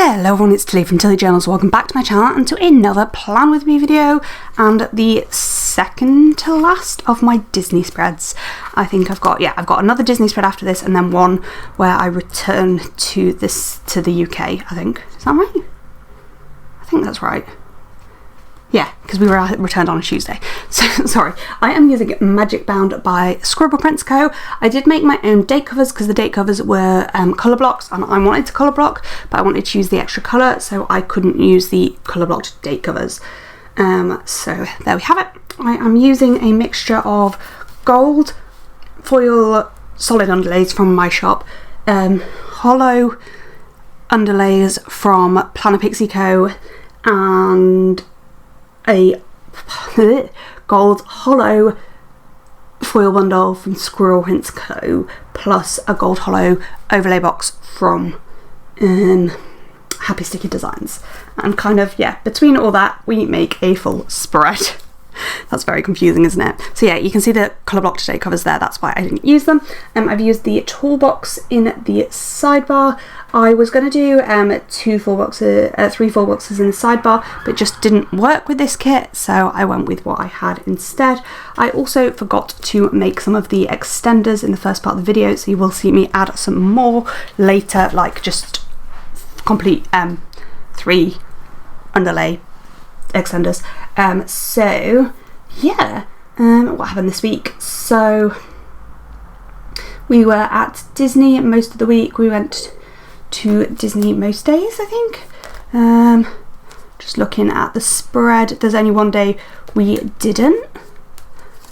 Hello everyone, it's Tilly from Tilly Journals. Welcome back to my channel and to another Plan With Me video and the second to last of my Disney spreads. I think I've got another Disney spread after this and then one where I return to the UK, I think. Is that right? I think that's right. Yeah, because we were returned on a Tuesday. So, sorry. I am using Magicbound by Scribble Prints Co. I did make my own date covers because the date covers were colour blocks and I wanted to colour block, but I wanted to use the extra colour, so I couldn't use the colour blocked date covers. So, there we have it. I am using a mixture of gold foil solid underlays from my shop, hollow underlays from Planner Pixie Co. and a gold hollow foil bundle from Squirrel Prints Co. plus a gold hollow overlay box from Happy Sticky Designs. And kind of, yeah, between all that we make a full spread. That's very confusing, isn't it? So yeah, you can see the colour block today covers there, that's why I didn't use them. I've used the toolbox in the sidebar. I was going to do 3 full boxes in the sidebar, but just didn't work with this kit, so I went with what I had instead. I also forgot to make some of the extenders in the first part of the video, so you will see me add some more later, like just complete 3 underlay extenders. So yeah, what happened this week? So we were at Disney most of the week. We went to Disney most days, I think. Just looking at the spread, there's only one day we didn't,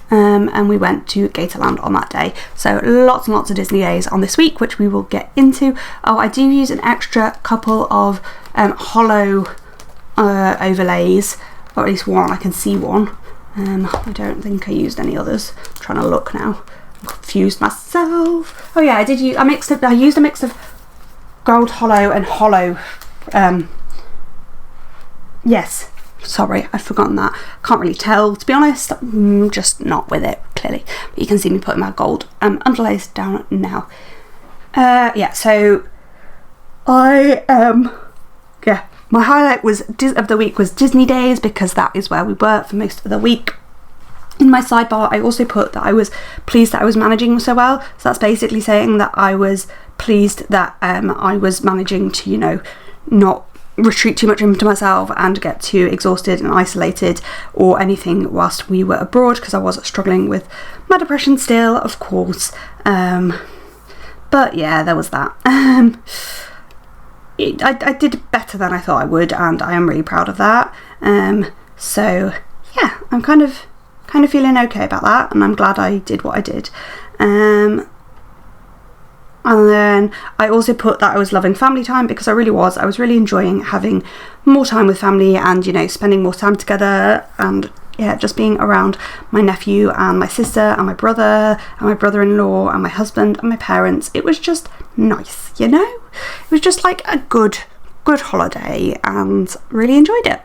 and we went to Gatorland on that day. So lots and lots of Disney days on this week, which we will get into. Oh, I do use an extra couple of hollow overlays, or at least one. I can see one. I don't think I used any others. I'm trying to look now. I'm confused myself. Oh yeah, I used a mix of gold hollow and hollow. Yes, sorry, I've forgotten that. Can't really tell, to be honest. Just not with it, clearly. But you can see me putting my gold underlays down now. Yeah, so my highlight of the week was Disney days, because that is where we were for most of the week. In my sidebar, I also put that I was pleased that I was managing so well. So that's basically saying that I was pleased that I was managing to, you know, not retreat too much into myself and get too exhausted and isolated or anything whilst we were abroad, because I was struggling with my depression still, of course. But yeah, there was that. I did better than I thought I would, and I am really proud of that. So yeah, I'm kind of feeling okay about that, and I'm glad I did what I did. And then I also put that I was loving family time, because I was really enjoying having more time with family and, you know, spending more time together, and yeah, just being around my nephew and my sister and my brother-in-law and my husband and my parents. It was just nice, you know? It was just like a good holiday, and really enjoyed it.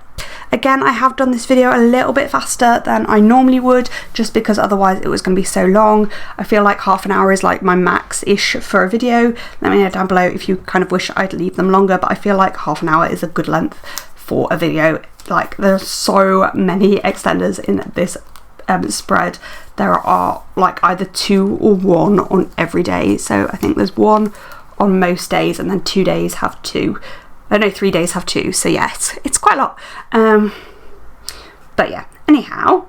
Again, I have done this video a little bit faster than I normally would, just because otherwise it was going to be so long. I feel like half an hour is like my max-ish for a video. Let me know down below if you kind of wish I'd leave them longer, but I feel like half an hour is a good length for a video. Like, there's so many extenders in this spread. There are like either 2 or 1 on every day. So I think there's 1 on most days, and then 2 days have 2. Oh no, 3 days have 2. So yeah, it's quite a lot. But yeah, anyhow.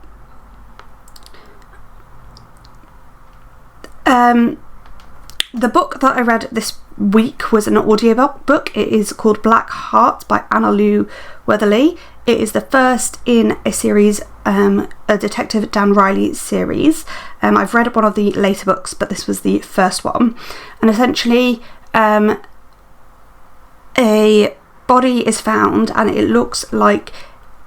The book that I read this week was an audiobook. It is called Black Heart by Anna Lou Weatherly. It is the first in a series, a Detective Dan Riley series. I've read one of the later books, but this was the first one. And essentially, a body is found, and it looks like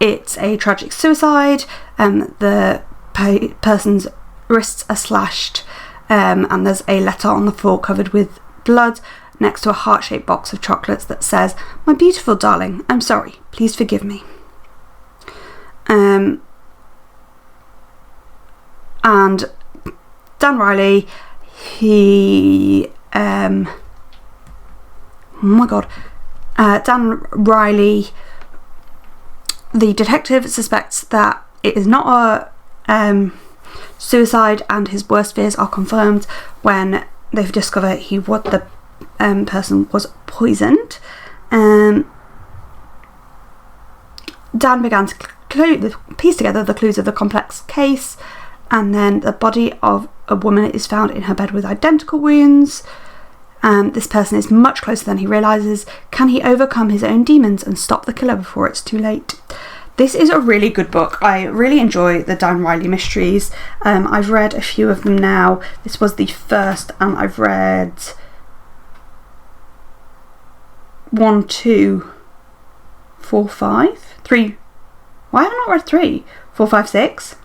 it's a tragic suicide. The person's wrists are slashed, and there's a letter on the floor covered with blood next to a heart-shaped box of chocolates that says, "My beautiful darling, I'm sorry, please forgive me." And Dan Riley, he oh my god, Dan Riley, the detective, suspects that it is not a suicide, and his worst fears are confirmed when they've discovered the person was poisoned. Dan began to piece together the clues of the complex case, and then the body of a woman is found in her bed with identical wounds. This person is much closer than he realises. Can he overcome his own demons and stop the killer before it's too late? This is a really good book. I really enjoy the Dan Riley mysteries. I've read a few of them now. This was the first, and I've read 1, 2, 4, 5, 3. Why have I not read 3? 4, 5, 6?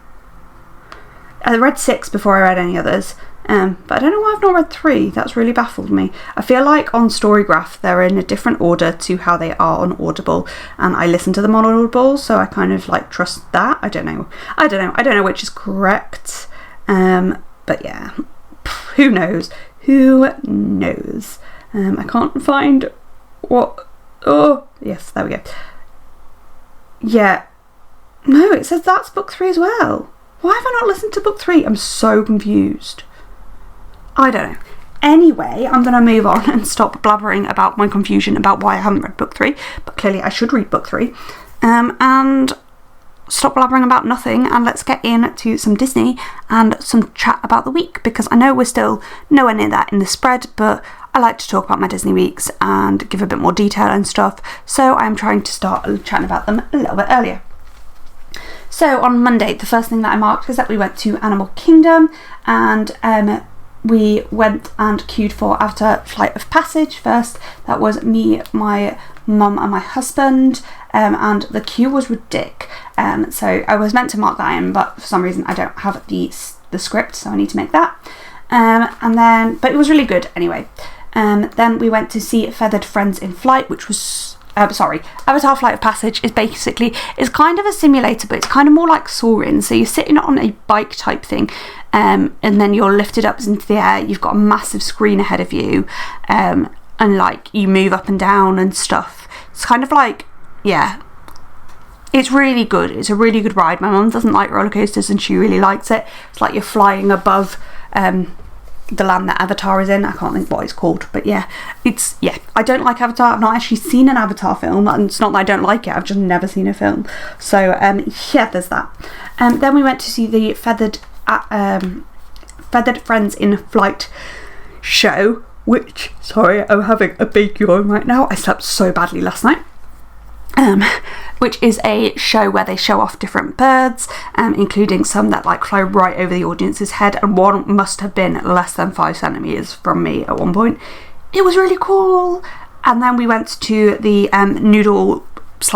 I read 6 before I read any others. But I don't know why I've not read 3. That's really baffled me. I feel like on Storygraph they're in a different order to how they are on Audible, and I listen to them on Audible, so I kind of like trust that. I don't know which is correct. But yeah, who knows? I can't find what. Oh yes, there we go. Yeah, no, it says that's book 3 as well. Why have I not listened to book 3? I'm so confused. I don't know. Anyway, I'm going to move on and stop blabbering about my confusion about why I haven't read book 3, but clearly I should read book 3. And stop blabbering about nothing, and let's get into some Disney and some chat about the week, because I know we're still nowhere near that in the spread, but I like to talk about my Disney weeks and give a bit more detail and stuff, so I'm trying to start chatting about them a little bit earlier. So on Monday, the first thing that I marked is that we went to Animal Kingdom, and we went and queued for Avatar Flight of Passage first. That was me, my mum and my husband, and the queue was ridiculous. So I was meant to mark that in, but for some reason I don't have the script, so I need to make that. But it was really good anyway. Then we went to see Feathered Friends in Flight, which was Avatar Flight of Passage is kind of a simulator, but it's kind of more like soaring. So you're sitting on a bike type thing, and then you're lifted up into the air. You've got a massive screen ahead of you, and like you move up and down and stuff. It's kind of like, yeah, it's really good. It's a really good ride. My mum doesn't like roller coasters and she really likes it. It's like you're flying above the land that Avatar is in. I can't think what it's called, but yeah, I don't like Avatar. I've not actually seen an Avatar film, and it's not that I don't like it, I've just never seen a film. So yeah, there's that. Then we went to see the Feathered Friends in Flight show, which, sorry, I'm having a big yawn right now. I slept so badly last night. Which is a show where they show off different birds, including some that like fly right over the audience's head, and one must have been less than 5 centimeters from me at one point. It was really cool. And then we went to the noodle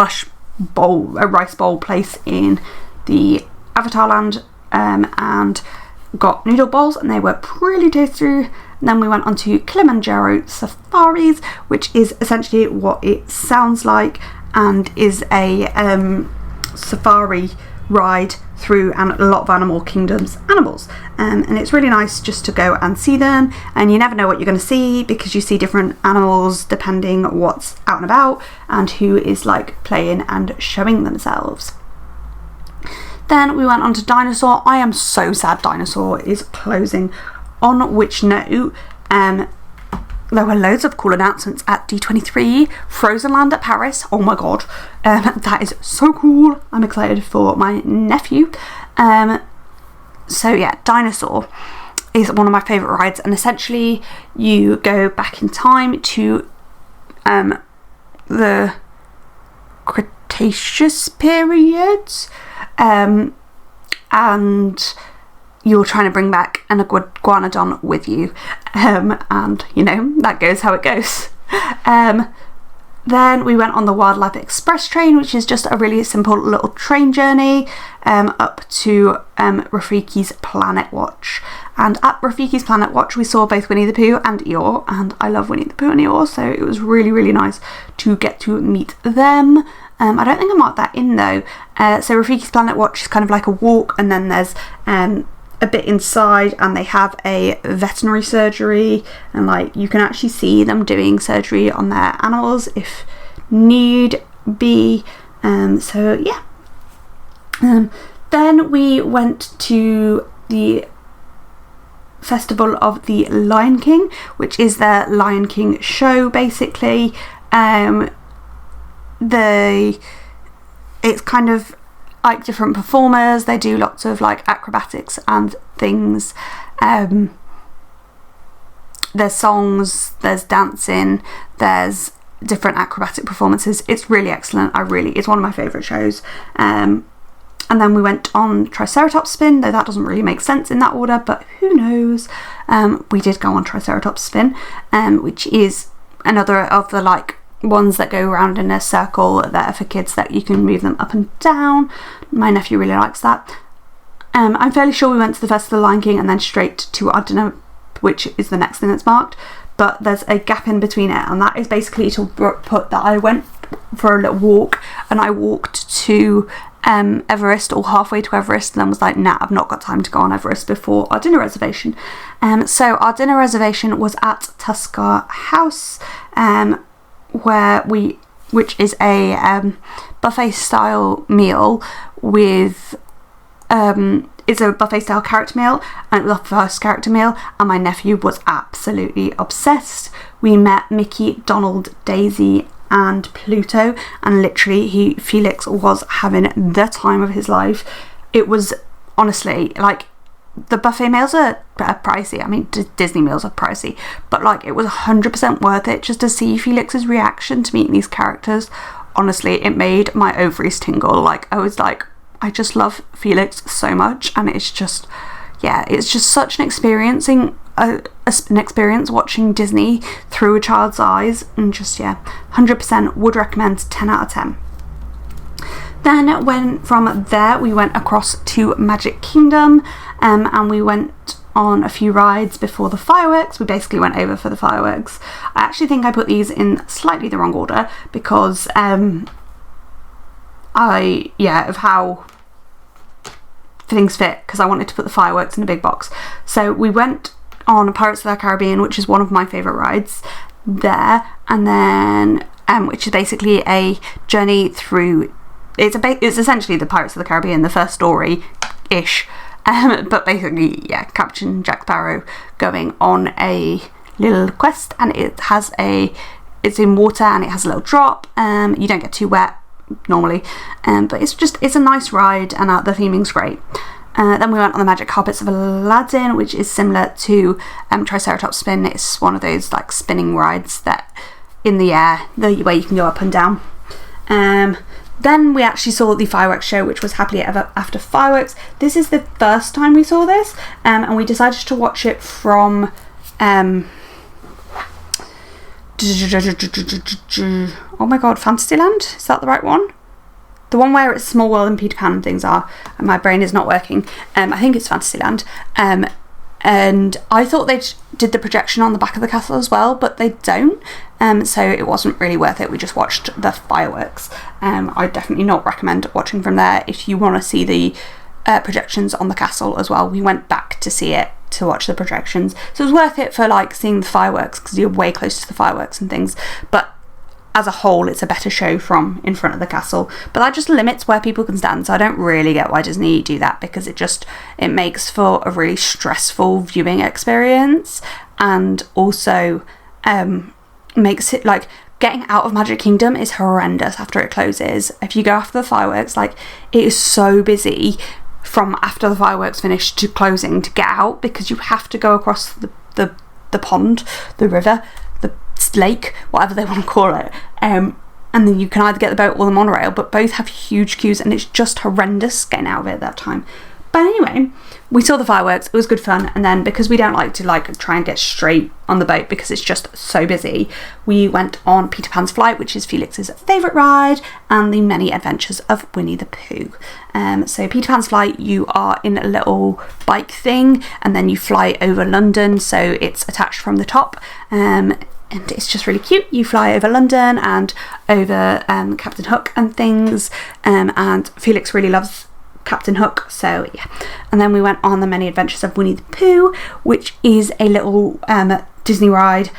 / bowl, a rice bowl place in the Avatar land, and got noodle bowls, and they were pretty tasty. And then we went on to Kilimanjaro Safaris, which is essentially what it sounds like, and is a safari ride through a lot of Animal Kingdom's animals, and it's really nice just to go and see them, and you never know what you're going to see because you see different animals depending what's out and about and who is like playing and showing themselves. Then we went on to Dinosaur. I am so sad Dinosaur is closing, on which note there were loads of cool announcements at D23. Frozen Land at Paris, oh my god, that is so cool. I'm excited for my nephew. So yeah, Dinosaur is one of my favourite rides, and essentially you go back in time to the Cretaceous periods, and you're trying to bring back an iguanodon with you, and you know, that goes how it goes. Then we went on the Wildlife Express train, which is just a really simple little train journey up to Rafiki's Planet Watch. And at Rafiki's Planet Watch we saw both Winnie the Pooh and Eeyore, and I love Winnie the Pooh and Eeyore, so it was really, really nice to get to meet them. I don't think I marked that in though. So Rafiki's Planet Watch is kind of like a walk, and then there's a bit inside, and they have a veterinary surgery, and like you can actually see them doing surgery on their animals if need be. So yeah. Then we went to the Festival of the Lion King, which is their Lion King show basically. It's kind of like different performers. They do lots of like acrobatics and things. There's songs, there's dancing, there's different acrobatic performances. It's really excellent. It's one of my favourite shows. And then we went on Triceratops Spin, though that doesn't really make sense in that order, but who knows. We did go on Triceratops Spin, which is another of the like ones that go around in a circle that are for kids, that you can move them up and down. My nephew really likes that. I'm fairly sure we went to the Festival of the Lion King and then straight to our dinner, which is the next thing that's marked, but there's a gap in between it, and that is basically to put that I went for a little walk, and I walked to Everest, or halfway to Everest, and then was like, nah, I've not got time to go on Everest before our dinner reservation. So our dinner reservation was at Tuskar House, which is a buffet style meal with it's a buffet style character meal, and it was our first character meal, and my nephew was absolutely obsessed. We met Mickey, Donald, Daisy and Pluto, and literally Felix was having the time of his life. It was honestly like, the buffet meals are pricey. I mean, Disney meals are pricey, but like, it was 100% worth it just to see Felix's reaction to meeting these characters. Honestly, it made my ovaries tingle. Like, I was like, I just love Felix so much, and it's just, yeah, it's just such an experience watching Disney through a child's eyes, and just, yeah, 100% would recommend, 10 out of 10. Then from there we went across to Magic Kingdom, and we went on a few rides before the fireworks. We basically went over for the fireworks. I actually think I put these in slightly the wrong order, because of how things fit, because I wanted to put the fireworks in a big box. So we went on Pirates of the Caribbean, which is one of my favourite rides there, and then which is basically a journey through, it's essentially the Pirates of the Caribbean, the first story ish, but basically, yeah, Captain Jack Sparrow going on a little quest, and it's in water, and it has a little drop. You don't get too wet normally, but it's a nice ride, and the theming's great. Then we went on the Magic Carpets of Aladdin, which is similar to Triceratops Spin. It's one of those like spinning rides that in the air, where you can go up and down. Then we actually saw the fireworks show, which was Happily Ever After Fireworks. This is the first time we saw this, and we decided to watch it from oh my god, Fantasyland? Is that the right one? The one where it's Small World and Peter Pan and things are, and my brain is not working. I think it's Fantasyland. And I thought they did the projection on the back of the castle as well, but they don't. So it wasn't really worth it. We just watched the fireworks. I'd definitely not recommend watching from there. If you want to see the projections on the castle as well, we went back to see it, to watch the projections. So it was worth it for like seeing the fireworks, because you're way close to the fireworks and things. But as a whole, it's a better show from in front of the castle, but that just limits where people can stand. So I don't really get why Disney do that, because it makes for a really stressful viewing experience, and also makes it like, getting out of Magic Kingdom is horrendous after it closes. If you go after the fireworks, like, it is so busy from after the fireworks finish to closing to get out, because you have to go across the pond, the river, the lake, whatever they want to call it, and then you can either get the boat or the monorail, but both have huge queues, and it's just horrendous getting out of it at that time. But anyway, we saw the fireworks, it was good fun, and then because we don't like to try and get straight on the boat because it's just so busy, we went on Peter Pan's Flight, which is Felix's favourite ride, and the Many Adventures of Winnie the Pooh. So Peter Pan's Flight, you are in a little bike thing, and then you fly over London, so it's attached from the top, and it's just really cute. You fly over London and over Captain Hook and things, and Felix really loves Captain Hook, so yeah. And then we went on the Many Adventures of Winnie the Pooh, which is a little Disney ride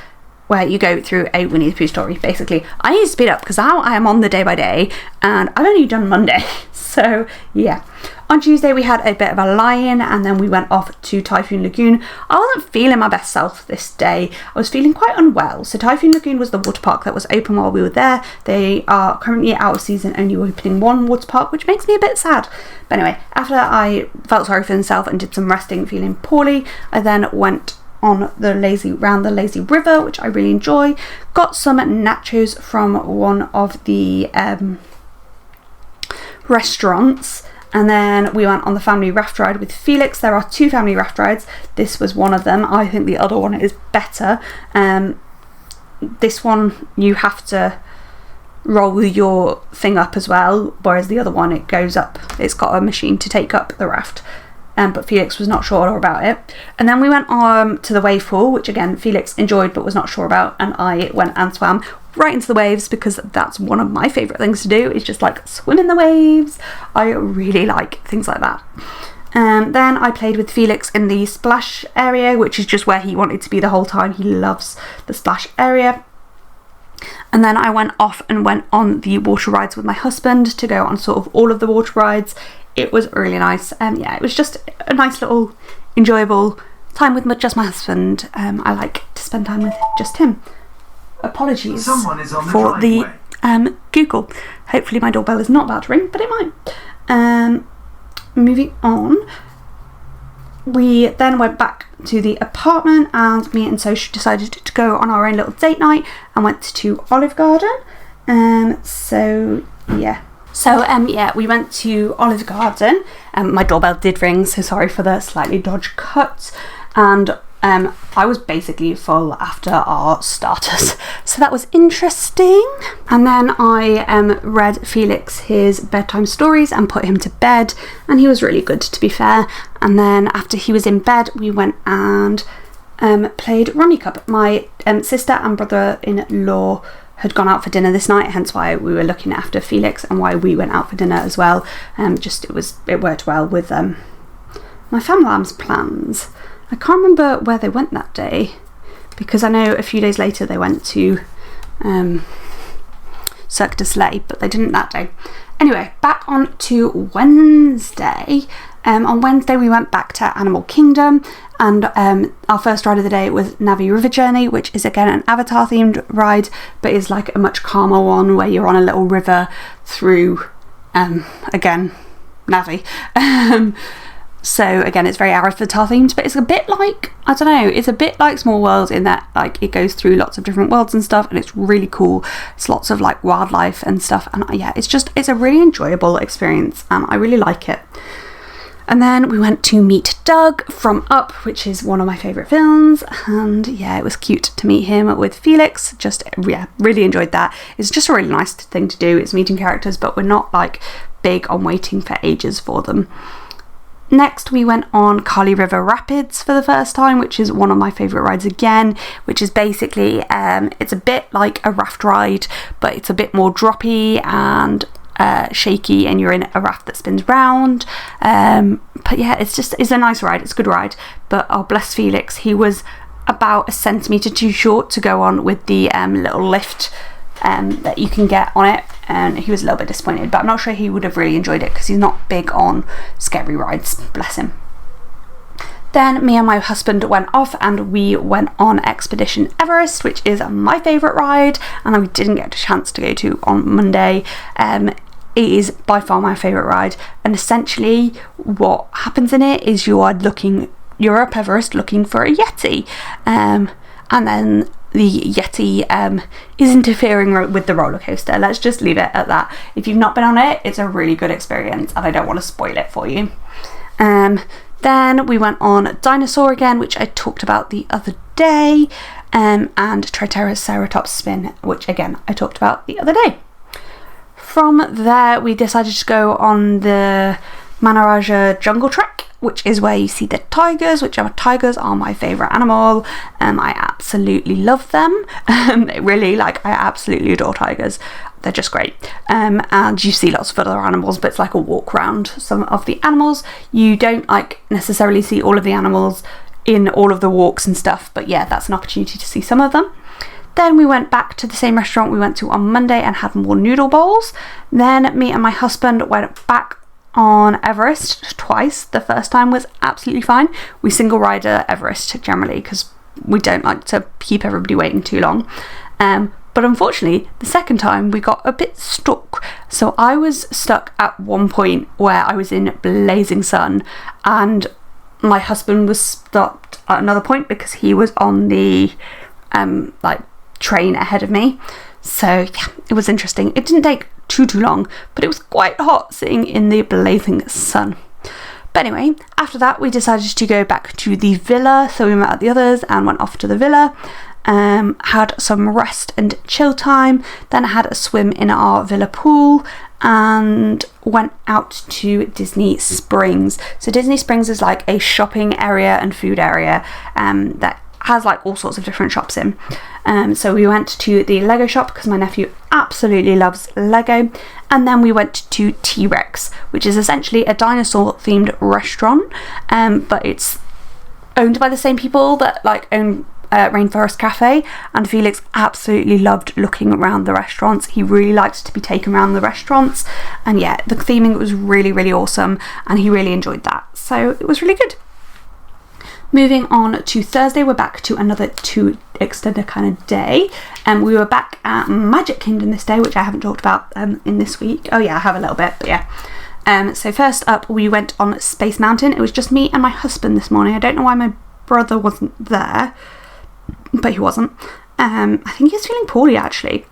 where you go through a Winnie the Pooh story, basically. I need to speed up because now I am on the day by day and I've only done Monday. So yeah. On Tuesday we had a bit of a lie-in and then we went off to Typhoon Lagoon. I wasn't feeling my best self this day. I was feeling quite unwell. So Typhoon Lagoon was the water park that was open while we were there. They are currently out of season, only opening one water park, which makes me a bit sad. But anyway, after I felt sorry for myself and did some resting, feeling poorly, I then went on the lazy river, which I really enjoy. Got some nachos from one of the restaurants, and then we went on the family raft ride with Felix. There are 2 family raft rides. This was one of them. I think the other one is better. This one you have to roll your thing up as well, whereas the other one, it goes up, it's got a machine to take up the raft. But Felix was not sure about it. And then we went to the wave pool, which again Felix enjoyed but was not sure about, and I went and swam right into the waves because that's one of my favourite things to do, is just like swim in the waves. I really like things like that. Then I played with Felix in the splash area, which is just where he wanted to be the whole time. He loves the splash area. And then I went off and went on the water rides with my husband to go on sort of all of the water rides. It was really nice. Yeah, it was just a nice little enjoyable time with just my husband. I like to spend time with just him. Apologies for the Google. Hopefully my doorbell is not about to ring, but it might. Moving on, we then went back to the apartment and me and Soch decided to go on our own little date night and went to Olive Garden. So yeah, we went to Olive Garden. My doorbell did ring, so sorry for the slightly dodgy cut. And I was basically full after our starters, so that was interesting. And then I read Felix his bedtime stories and put him to bed, and he was really good, to be fair. And then after he was in bed, we went and played Rummy Cup. My sister and brother-in-law had gone out for dinner this night, hence why we were looking after Felix and why we went out for dinner as well. It worked well with my family's plans. I can't remember where they went that day, because I know a few days later they went to Cirque du Soleil, but they didn't that day. Anyway, back on to Wednesday. On Wednesday we went back to Animal Kingdom, and our first ride of the day was Navi River Journey, which is again an Avatar themed ride, but is like a much calmer one where you're on a little river through again Navi. So again, it's very Avatar themed, but it's a bit like, I don't know, it's a bit like Small World in that like it goes through lots of different worlds and stuff, and it's really cool. It's lots of like wildlife and stuff, and yeah, it's a really enjoyable experience, and I really like it. And then we went to meet Doug from Up, which is one of my favourite films, and yeah, it was cute to meet him with Felix. Just, yeah, really enjoyed that. It's just a really nice thing to do. It's meeting characters, but we're not like big on waiting for ages for them. Next we went on Kali River Rapids for the first time, which is one of my favourite rides again, which is basically, it's a bit like a raft ride, but it's a bit more droppy and shaky, and you're in a raft that spins round. But yeah, it's a nice ride, it's a good ride. But oh, bless Felix, he was about a centimetre too short to go on with the little lift that you can get on it, and he was a little bit disappointed, but I'm not sure he would have really enjoyed it because he's not big on scary rides, bless him. Then me and my husband went off and we went on Expedition Everest, which is my favourite ride and we didn't get a chance to go to on Monday. It is by far my favourite ride, and essentially what happens in it is you're up Everest looking for a Yeti, and then the Yeti is interfering with the roller coaster. Let's just leave it at that. If you've not been on it, it's a really good experience and I don't want to spoil it for you. Then we went on Dinosaur again, which I talked about the other day, and Triceratops Spin, which again I talked about the other day. From there we decided to go on the Manaraja Jungle Trek, which is where you see the tigers, tigers are my favourite animal. I absolutely love them. Really, I absolutely adore tigers. They're just great. And you see lots of other animals, but it's like a walk around some of the animals. You don't necessarily see all of the animals in all of the walks and stuff, but yeah, that's an opportunity to see some of them. Then we went back to the same restaurant we went to on Monday and had more noodle bowls. Then me and my husband went back on Everest twice. The first time was absolutely fine. We single rider Everest generally because we don't like to keep everybody waiting too long. But unfortunately, the second time we got a bit stuck. So I was stuck at one point where I was in blazing sun, and my husband was stopped at another point because he was on the train ahead of me. So yeah, it was interesting. It didn't take too long, but it was quite hot sitting in the blazing sun. But anyway, after that we decided to go back to the villa. So we met at the others and went off to the villa. Had some rest and chill time, then had a swim in our villa pool and went out to Disney Springs. So Disney Springs is like a shopping area and food area that has like all sorts of different shops in. So we went to the Lego shop because my nephew absolutely loves Lego, and then we went to T-Rex, which is essentially a dinosaur themed restaurant, but it's owned by the same people that like own Rainforest Cafe, and Felix absolutely loved looking around the restaurants. He really liked to be taken around the restaurants, and yeah, the theming was really, really awesome and he really enjoyed that, so it was really good. Moving on to Thursday, we're back to another 2 extended kind of day, and we were back at Magic Kingdom this day, which I haven't talked about in this week. Oh yeah, I have a little bit, but yeah. So first up we went on Space Mountain. It was just me and my husband this morning. I don't know why my brother wasn't there, but he wasn't. I think he was feeling poorly actually.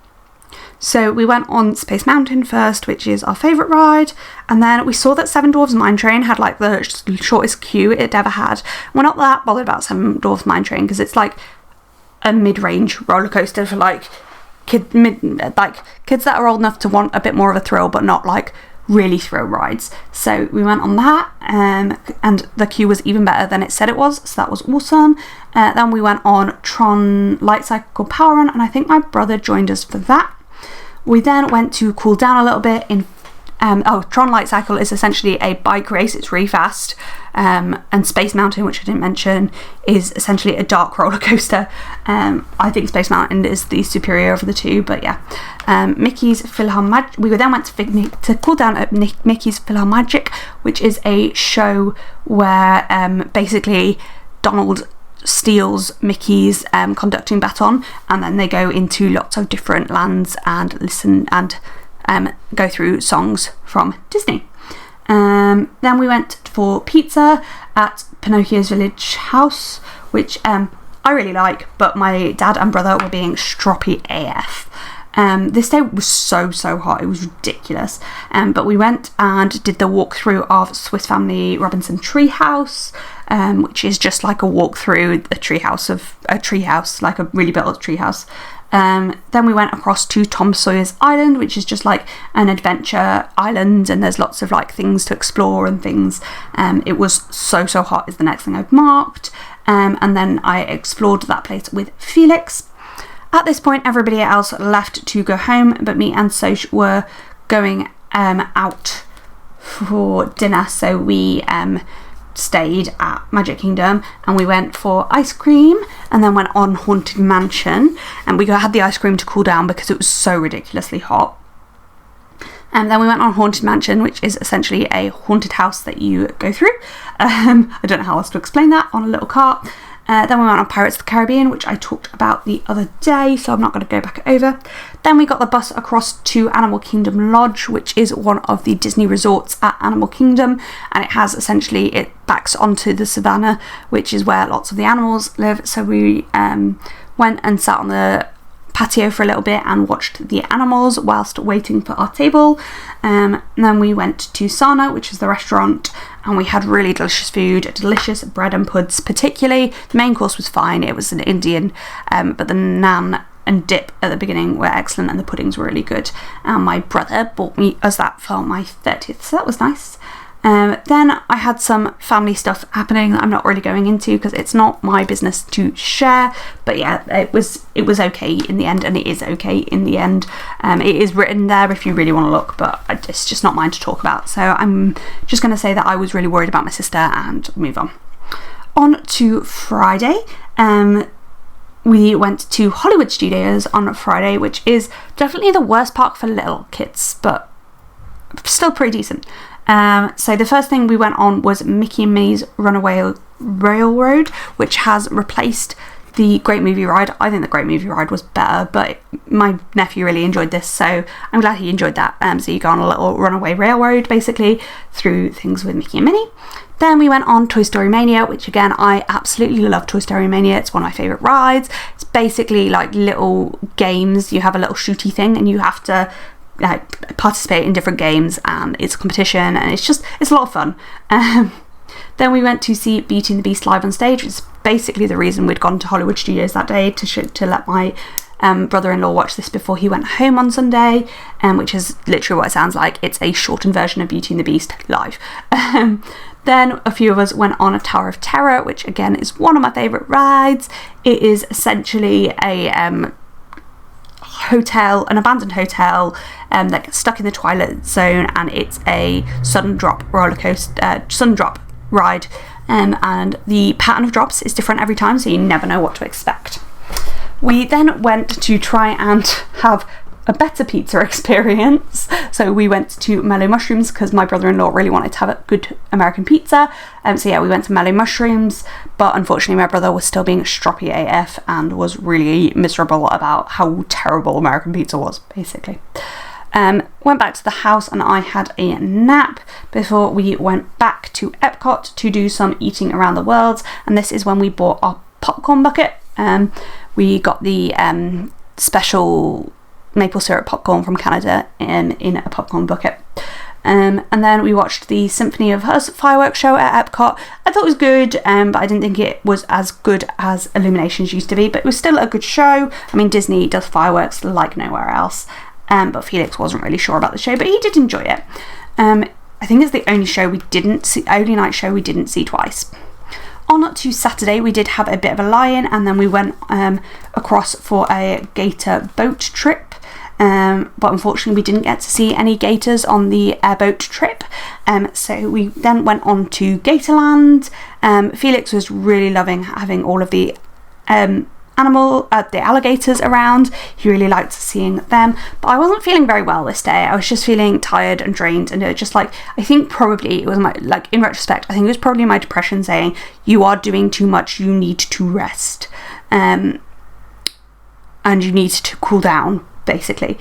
So we went on Space Mountain first, which is our favourite ride, and then we saw that Seven Dwarfs Mine Train had like the shortest queue it ever had. We're not that bothered about Seven Dwarfs Mine Train because it's like a mid-range roller coaster for like kids that are old enough to want a bit more of a thrill but not like really thrill rides. So we went on that, and the queue was even better than it said it was, so that was awesome. Then we went on Tron Light Cycle Power Run, and I think my brother joined us for that. We then went to cool down a little bit in Tron Light Cycle is essentially a bike race. It's really fast, and Space Mountain, which I didn't mention, is essentially a dark roller coaster. I think Space Mountain is the superior of the two, but yeah. Mickey's PhilharMagic. We then went to cool down at Mickey's PhilharMagic, which is a show where basically Donald steals Mickey's conducting baton, and then they go into lots of different lands and listen and go through songs from Disney. Then we went for pizza at Pinocchio's Village House, which I really like, but my dad and brother were being stroppy AF. This day was so hot, it was ridiculous. But we went and did the walkthrough of Swiss Family Robinson Treehouse, which is just like a walk through a treehouse, like a really built treehouse. Then we went across to Tom Sawyer's Island, which is just like an adventure island, and there's lots of like things to explore and things. It was so hot is the next thing I've marked. And then I explored that place with Felix. At this point, everybody else left to go home, but me and Soch were going out for dinner, so we stayed at Magic Kingdom and we went for ice cream and then went on Haunted Mansion, and we had the ice cream to cool down because it was so ridiculously hot. And then we went on Haunted Mansion, which is essentially a haunted house that you go through. I don't know how else to explain that, on a little cart. Then we went on Pirates of the Caribbean, which I talked about the other day, so I'm not going to go back over. Then we got the bus across to Animal Kingdom Lodge, which is one of the Disney resorts at Animal Kingdom, and it has essentially, it backs onto the savannah, which is where lots of the animals live. So we went and sat on the patio for a little bit and watched the animals whilst waiting for our table. And then we went to Sana, which is the restaurant, and we had really delicious food, delicious bread and puds particularly. The main course was fine, it was an Indian, but the naan and dip at the beginning were excellent and the puddings were really good. And my brother bought me us that for my 30th, so that was nice. Then I had some family stuff happening that I'm not really going into because it's not my business to share, but yeah, it was okay in the end, and it is okay in the end. It is written there if you really want to look, but it's just not mine to talk about, so I'm just going to say that I was really worried about my sister and move on. On to Friday, we went to Hollywood Studios on Friday, which is definitely the worst park for little kids, but still pretty decent. So the first thing we went on was Mickey and Minnie's Runaway Railroad, which has replaced the Great Movie Ride. I think the Great Movie Ride was better, but my nephew really enjoyed this, so I'm glad he enjoyed that. So you go on a little runaway railroad, basically, through things with Mickey and Minnie. Then we went on Toy Story Mania, which again, I absolutely love Toy Story Mania. It's one of my favourite rides. It's basically like little games. You have a little shooty thing and you have to participate in different games, and it's a competition, and it's a lot of fun. Then we went to see Beauty and the Beast live on stage. It's basically the reason we'd gone to Hollywood Studios that day, to let my brother-in-law watch this before he went home on Sunday, which is literally what it sounds like. It's a shortened version of Beauty and the Beast live. Then a few of us went on a Tower of Terror, which again is one of my favourite rides. It is essentially a an abandoned hotel that gets stuck in the Twilight Zone, and it's a sudden drop ride, and the pattern of drops is different every time, so you never know what to expect. We then went to try and have a better pizza experience, so we went to Mellow Mushrooms because my brother-in-law really wanted to have a good American pizza. So yeah, we went to Mellow Mushrooms, but unfortunately my brother was still being stroppy AF and was really miserable about how terrible American pizza was, basically. Went back to the house and I had a nap before we went back to Epcot to do some eating around the world, and this is when we bought our popcorn bucket. We got the special maple syrup popcorn from Canada in a popcorn bucket. And then we watched the Symphony of Us fireworks show at Epcot. I thought it was good, but I didn't think it was as good as Illuminations used to be, but it was still a good show. I mean, Disney does fireworks like nowhere else, but Felix wasn't really sure about the show, but he did enjoy it. I think it's the only night show we didn't see twice. On to Saturday, we did have a bit of a lie-in, and then we went across for a gator boat trip. But unfortunately we didn't get to see any gators on the airboat trip, so we then went on to Gatorland. Felix was really loving having all of the the alligators around. He really liked seeing them, but I wasn't feeling very well this day. I was just feeling tired and drained, and it was just I think probably it was in retrospect, I think it was probably my depression saying, you are doing too much, you need to rest, and you need to cool down, basically.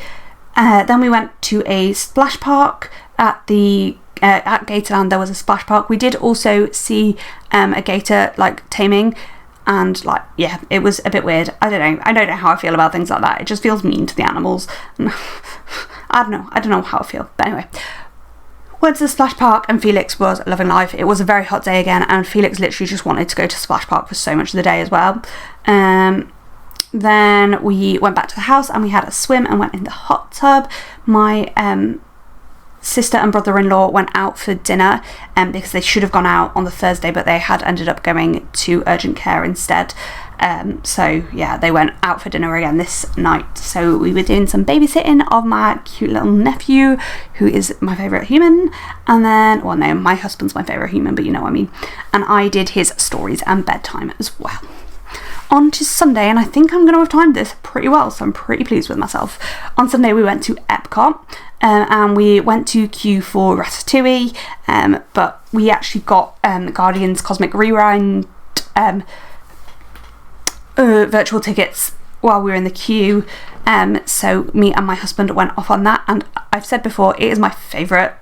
Then we went to a splash park at Gatorland. There was a splash park. We did also see a gator taming, and yeah, it was a bit weird. I don't know how I feel about things like that. It just feels mean to the animals. I don't know how I feel, but anyway, went to the splash park and Felix was loving life. It was a very hot day again, and Felix literally just wanted to go to splash park for so much of the day as well. Then we went back to the house and we had a swim and went in the hot tub. My sister and brother-in-law went out for dinner because they should have gone out on the Thursday, but they had ended up going to urgent care instead. So yeah, they went out for dinner again this night. So we were doing some babysitting of my cute little nephew, who is my favourite human. And then, well no, my husband's my favourite human, but you know what I mean. And I did his stories and bedtime as well. On to Sunday, and I think I'm going to have timed this pretty well, so I'm pretty pleased with myself. On Sunday we went to Epcot, and we went to queue for Ratatouille, but we actually got Guardians Cosmic Rewind virtual tickets while we were in the queue, so me and my husband went off on that, and I've said before, it is my favourite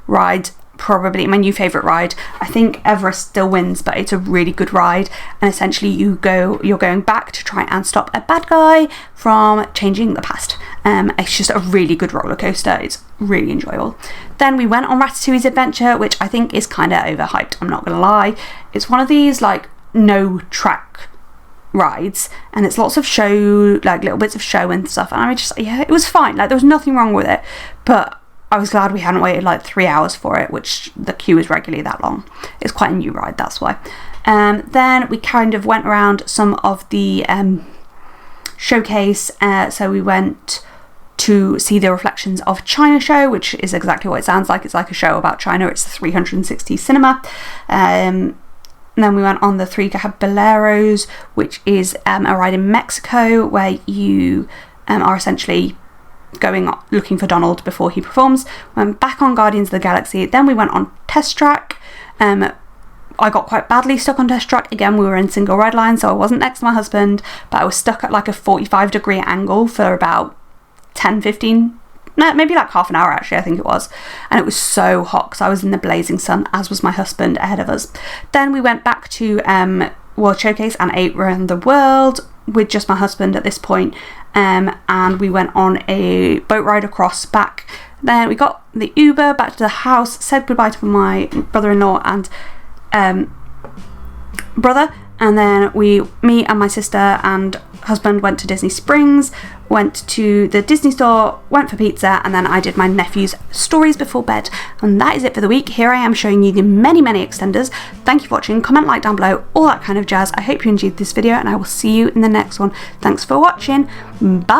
ride, probably my new favourite ride. I think Everest still wins, but it's a really good ride, and essentially you're going back to try and stop a bad guy from changing the past. It's just a really good roller coaster. It's really enjoyable. Then we went on Ratatouille's Adventure, which I think is kind of overhyped, I'm not gonna lie. It's one of these no track rides, and it's lots of show, little bits of show and stuff, and I was just yeah, it was fine, there was nothing wrong with it, but I was glad we hadn't waited 3 hours for it, which the queue is regularly that long. It's quite a new ride, that's why. Then we kind of went around some of the showcase, so we went to see the Reflections of China show, which is exactly what it sounds like. It's like a show about China. It's the 360 cinema. And then we went on the 3 Caballeros, which is a ride in Mexico where you are essentially going looking for Donald before he performs. Went back on Guardians of the Galaxy. Then we went on Test Track. I got quite badly stuck on Test Track. Again, we were in single red line, so I wasn't next to my husband, but I was stuck at like a 45-degree angle for about 10-15, no, maybe like half an hour actually, I think it was. And it was so hot because I was in the blazing sun, as was my husband ahead of us. Then we went back to World Showcase and ate around the world with just my husband at this point. And we went on a boat ride across back. Then we got the Uber back to the house, said goodbye to my brother-in-law and brother, and then me and my sister and husband went to Disney Springs, went to the Disney store, went for pizza, and then I did my nephew's stories before bed. And that is it for the week. Here I am showing you the many extenders. Thank you for watching. Comment, like down below, all that kind of jazz. I hope you enjoyed this video, and I will see you in the next one. Thanks for watching. Bye.